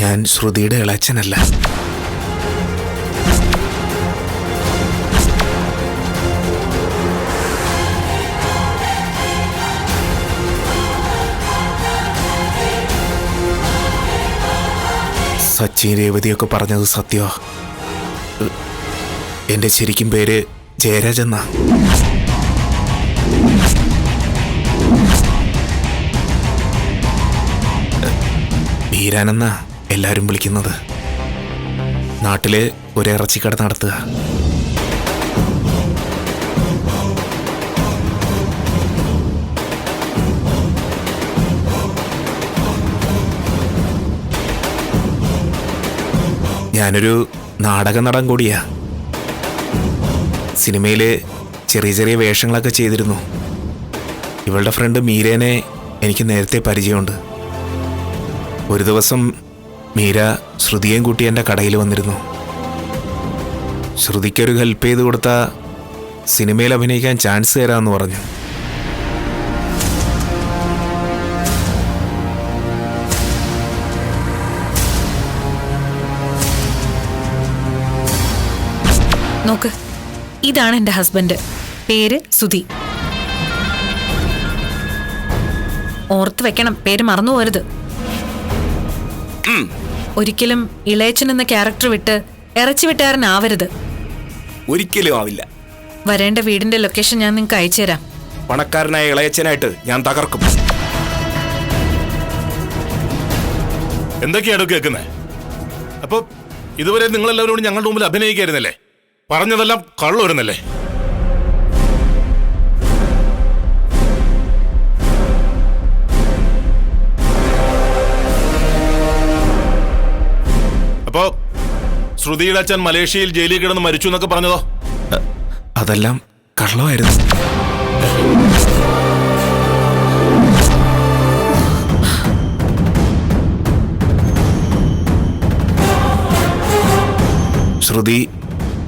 ഞാൻ ശ്രുതിയുടെ ഇളച്ചനല്ല. സച്ചിൻ രേവതിയൊക്കെ പറഞ്ഞത് സത്യമോ? എൻ്റെ ശരിക്കും പേര് ജയരാജ് എന്നാ. ബീരാനെന്നാ എല്ലാവരും വിളിക്കുന്നത്. നാട്ടില് ഒരു ഇറച്ചിക്കട നടത്തുക. ഞാനൊരു നാടക നടൻ കൂടിയാ. സിനിമയില് ചെറിയ ചെറിയ വേഷങ്ങളൊക്കെ ചെയ്തിരുന്നു. ഇവളുടെ ഫ്രണ്ട് മീരേനെ എനിക്ക് നേരത്തെ പരിചയമുണ്ട്. ഒരു ദിവസം മീര ശ്രുതിയേയും കൂട്ടി എൻ്റെ കടയിൽ വന്നിരുന്നു. ശ്രുതിക്കൊരു ഹെൽപ്പ് ചെയ്ത് കൊടുത്താൽ സിനിമയിൽ അഭിനയിക്കാൻ ചാൻസ് തരാമെന്ന് പറഞ്ഞു. നോക്ക്, ഇതാണ് എൻ്റെ ഹസ്ബൻഡ്. പേര് സുധി. ഓർത്ത് വെക്കണം, പേര് മറന്നു പോരുത്. ഒരിക്കലും ഇളയച്ചൻ എന്ന ക്യാരക്ടർ വിട്ട് ഇറച്ചി വിട്ടുകാരനാവരുത്. ഒരിക്കലും ആവില്ല. വരേണ്ട വീടിന്റെ ലൊക്കേഷൻ ഞാൻ നിങ്ങൾക്ക് അയച്ചുതരാം. പണക്കാരനായ ഇളയച്ചനായിട്ട് ഞാൻ തകർക്കും. എന്തൊക്കെയാണ് കേൾക്കുന്നത്? അപ്പൊ ഇതുവരെ നിങ്ങളെല്ലാവരോടും ഞങ്ങളുടെ മുമ്പിൽ അഭിനയിക്കായിരുന്നല്ലേ? പറഞ്ഞതെല്ലാം കള്ളൊരുന്നല്ലേ? അപ്പോ ശ്രുതിയുടെ അച്ഛൻ മലേഷ്യയിൽ ജയിലിൽ കിടന്ന് മരിച്ചു എന്നൊക്കെ പറഞ്ഞതോ? അതെല്ലാം കള്ളമായിരുന്നു. ശ്രുതി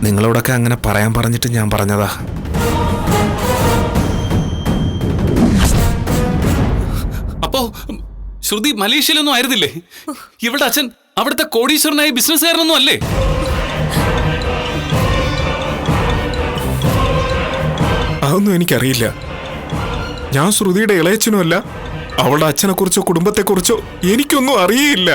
നിങ്ങളോടൊക്കെ അങ്ങനെ പറയാൻ പറഞ്ഞിട്ട് ഞാൻ പറഞ്ഞതാ. അപ്പോ ശ്രുതി മലേഷ്യയിലൊന്നും ആയിരുന്നില്ലേ? ഇവിടെ അച്ഛൻ അവിടുത്തെ കോടീശ്വരനായ ബിസിനസ്സുകാരനൊന്നും അല്ലേ? അതൊന്നും എനിക്കറിയില്ല. ഞാൻ ശ്രുതിയുടെ ഇളയച്ചനുമല്ല. അവളുടെ അച്ഛനെക്കുറിച്ചോ കുടുംബത്തെക്കുറിച്ചോ എനിക്കൊന്നും അറിയില്ല.